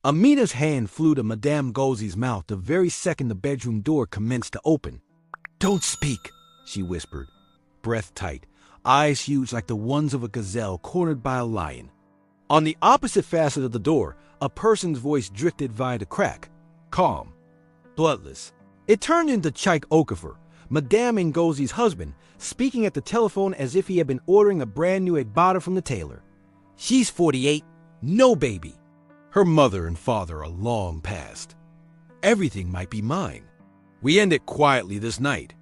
Amina's hand flew to Madame Ngozi's mouth the very second the bedroom door commenced to open. "Don't speak," she whispered, breath tight, eyes huge like the ones of a gazelle cornered by a lion. On the opposite facet of the door, a person's voice drifted via the crack, calm, bloodless. It turned into Chike Okafor, Madame Ngozi's husband, speaking at the telephone as if he had been ordering a brand new Ebata from the tailor. "She's 48, no baby. Her mother and father are long past. Everything might be mine." We ended quietly this night.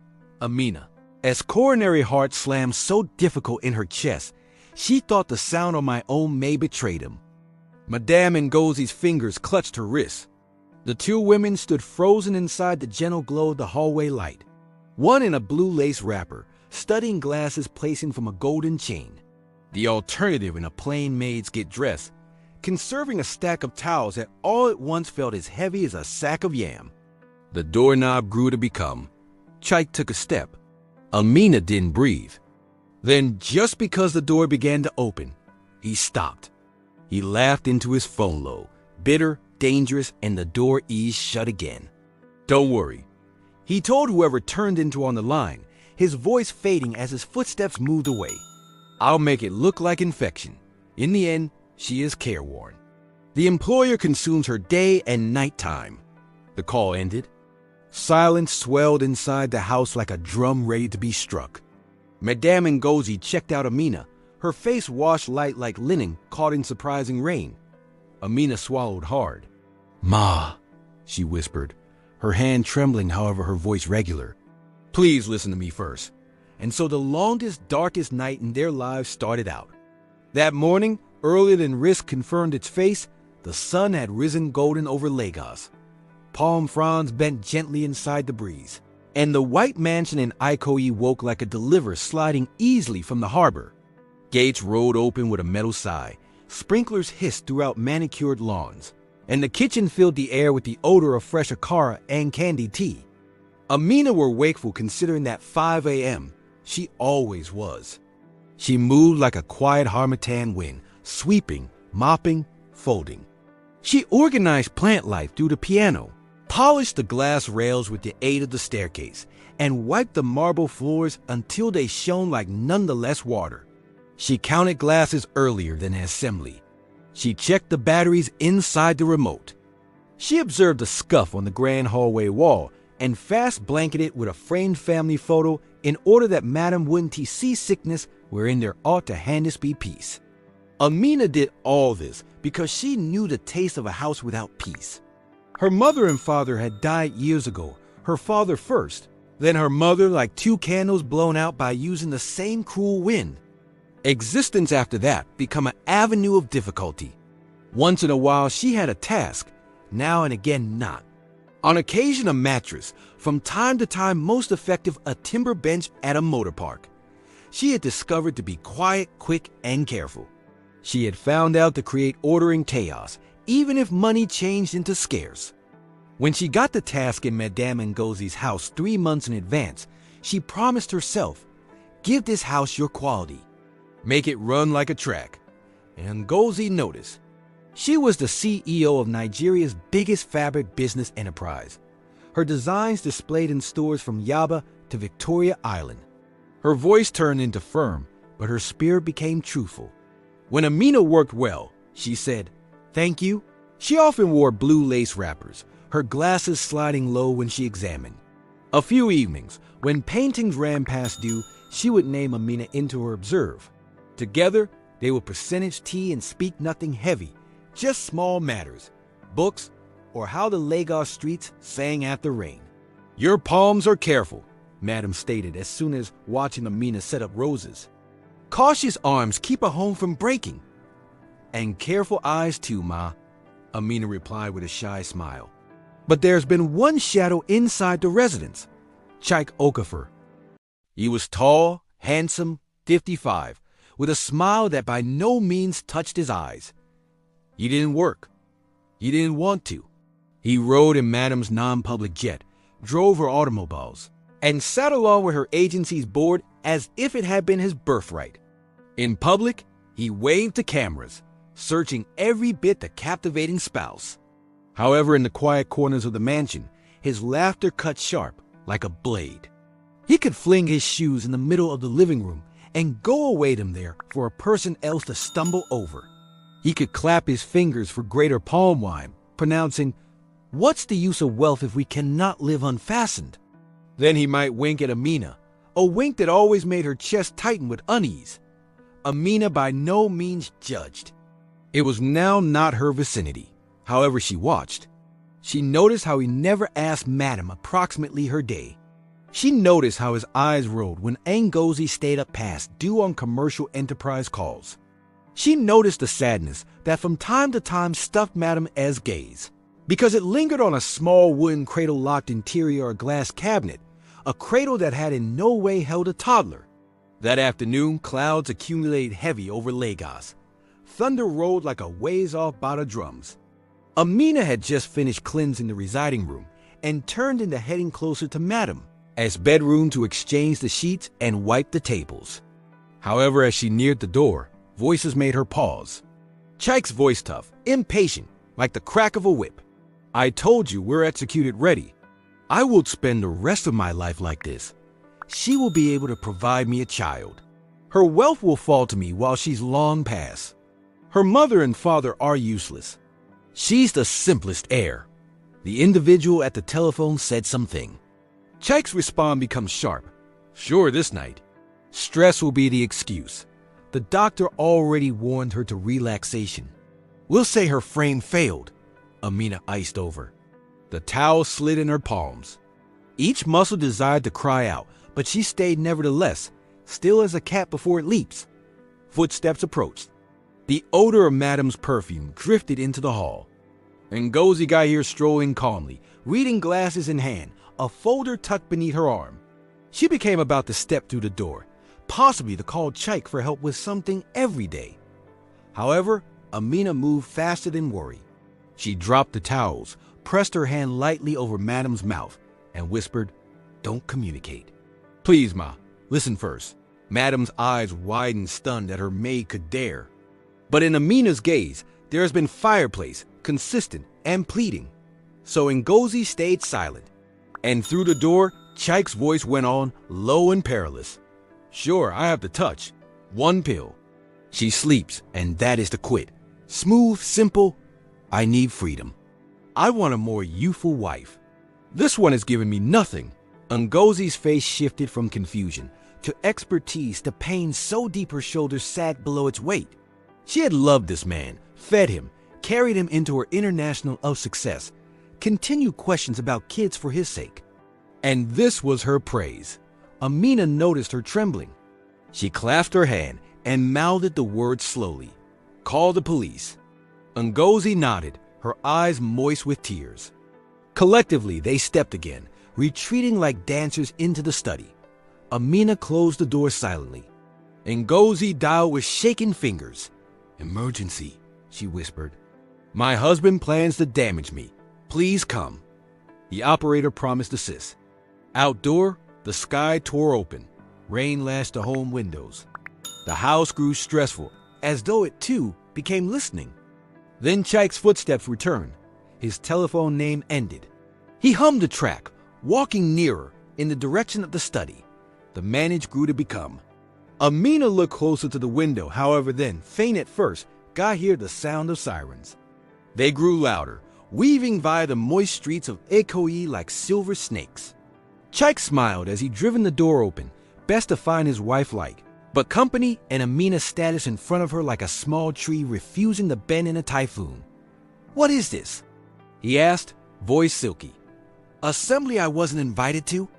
Amina, as coronary heart slammed so difficult in her chest, she thought the sound of my own Maid betrayed him. Madame Ngozi's fingers clutched her wrists. The two women stood frozen inside the gentle glow of the hallway light. One in a blue lace wrapper, studying glasses placing from a golden chain. The alternative in a plain maid's get-dressed, conserving a stack of towels that all at once felt as heavy as a sack of yam. The doorknob grew to become. Chike took a step. Amina didn't breathe. Then, just because the door began to open, he stopped. He laughed into his phone low, bitter, dangerous, and the door eased shut again. "Don't worry," he told whoever turned into on the line, his voice fading as his footsteps moved away. "I'll make it look like infection. In the end, she is careworn. The employer consumes her day and night time." The call ended. Silence swelled inside the house like a drum ready to be struck. Madame Ngozi checked out Amina, her face washed light like linen caught in surprising rain. Amina swallowed hard. "Ma," she whispered, her hand trembling, however her voice regular. "Please listen to me first." And so the longest, darkest night in their lives started out. That morning, earlier than risk confirmed its face, the sun had risen golden over Lagos. Palm fronds bent gently inside the breeze, and the white mansion in Ikoyi woke like a deliverer sliding easily from the harbor. Gates rolled open with a metal sigh, sprinklers hissed throughout manicured lawns, and the kitchen filled the air with the odor of fresh akara and candied tea. Amina were wakeful considering that 5 a.m. she always was. She moved like a quiet harmattan wind, sweeping, mopping, folding. She organized plant life through the piano, polished the glass rails with the aid of the staircase, and wiped the marble floors until they shone like none the less water. She counted glasses earlier than assembly. She checked the batteries inside the remote. She observed a scuff on the grand hallway wall and fast blanketed it with a framed family photo in order that Madam wouldn't see seasickness wherein there ought to handis be peace. Amina did all this because she knew the taste of a house without peace. Her mother and father had died years ago, her father first, then her mother like two candles blown out by using the same cruel wind. Existence after that became an avenue of difficulty. Once in a while she had a task, now and again not. On occasion a mattress, from time to time most effective a timber bench at a motor park. She had discovered to be quiet, quick, and careful. She had found out to create order in chaos, even if money changed into scarce. When she got the task in Madame Ngozi's house 3 months in advance, she promised herself, "Give this house your quality. Make it run like a track." And Ngozi noticed. She was the CEO of Nigeria's biggest fabric business enterprise. Her designs displayed in stores from Yaba to Victoria Island. Her voice turned into firm, but her spirit became truthful. When Amina worked well, she said, "Thank you." She often wore blue lace wrappers, her glasses sliding low when she examined. A few evenings, when paintings ran past due, she would name Amina into her observe. Together, they would percentage tea and speak nothing heavy, just small matters, books, or how the Lagos streets sang after rain. "Your palms are careful," Madam stated as soon as watching Amina set up roses. "Cautious arms keep a home from breaking." "And careful eyes too, Ma," Amina replied with a shy smile. But there's been one shadow inside the residence, Chike Okafor. He was tall, handsome, 55, with a smile that by no means touched his eyes. He didn't work. He didn't want to. He rode in Madam's non-public jet, drove her automobiles, and sat along with her agency's board as if it had been his birthright. In public, he waved to cameras, searching every bit the captivating spouse. However, in the quiet corners of the mansion, his laughter cut sharp like a blade. He could fling his shoes in the middle of the living room and go await him there for a person else to stumble over. He could clap his fingers for greater palm wine, pronouncing, "What's the use of wealth if we cannot live unfastened?" Then he might wink at Amina, a wink that always made her chest tighten with unease. Amina by no means judged. It was now not her vicinity. However, she watched. She noticed how he never asked Madam approximately her day. She noticed how his eyes rolled when Ngozi stayed up past due on commercial enterprise calls. She noticed the sadness that from time to time stuffed Madam S. gaze, because it lingered on a small wooden cradle-locked interior or glass cabinet, a cradle that had in no way held a toddler. That afternoon, clouds accumulated heavy over Lagos. Thunder rolled like a ways-off bout of drums. Amina had just finished cleansing the residing room and turned into heading closer to Madam as bedroom to exchange the sheets and wipe the tables. However, as she neared the door, voices made her pause. Chike's voice tough, impatient, like the crack of a whip. "I told you we're executed ready. I will spend the rest of my life like this. She will be able to provide me a child. Her wealth will fall to me while she's long past. Her mother and father are useless. She's the simplest heir." The individual at the telephone said something. Chike's response becomes sharp. "Sure, this night. Stress will be the excuse. The doctor already warned her to relaxation. We'll say her frame failed." Amina iced over. The towel slid in her palms. Each muscle desired to cry out, but she stayed nevertheless, still as a cat before it leaps. Footsteps approached. The odor of Madam's perfume drifted into the hall. Ngozi got here strolling calmly, reading glasses in hand, a folder tucked beneath her arm. She became about to step through the door, possibly to call Chike for help with something every day. However, Amina moved faster than worry. She dropped the towels, pressed her hand lightly over Madam's mouth, and whispered, "Don't communicate." "Please, Ma, listen first." Madam's eyes widened, stunned that her maid could dare. But in Amina's gaze, there has been fireplace, consistent and pleading. So Ngozi stayed silent. And through the door, Chike's voice went on, low and perilous. "Sure, I have the touch. One pill. She sleeps, and that is to quit. Smooth, simple. I need freedom. I want a more youthful wife. This one has given me nothing." Ngozi's face shifted from confusion to expertise to pain so deep her shoulders sagged below its weight. She had loved this man, fed him, carried him into her international of success, continued questions about kids for his sake. And this was her praise. Amina noticed her trembling. She clasped her hand and mouthed the words slowly. "Call the police." Ngozi nodded, her eyes moist with tears. Collectively, they stepped again, retreating like dancers into the study. Amina closed the door silently. Ngozi dialed with shaking fingers. "Emergency," she whispered. "My husband plans to damage me. Please come." The operator promised assist. Outdoor, the sky tore open. Rain lashed the home windows. The house grew stressful, as though it too became listening. Then Chike's footsteps returned. His telephone name ended. He hummed a track, walking nearer in the direction of the study. The manage grew to become. Amina looked closer to the window, however, then, faint at first, got hear the sound of sirens. They grew louder, weaving via the moist streets of Ikoyi like silver snakes. Chike smiled as he driven the door open, best to find his wife like, but company and Amina's status in front of her like a small tree refusing to bend in a typhoon. "What is this?" he asked, voice silky. "Assembly I wasn't invited to?"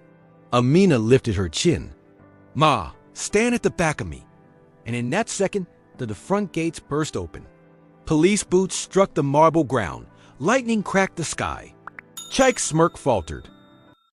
Amina lifted her chin. "Ma, stand at the back of me." And in that second, the front gates burst open. Police boots struck the marble ground. Lightning cracked the sky. Chike's smirk faltered.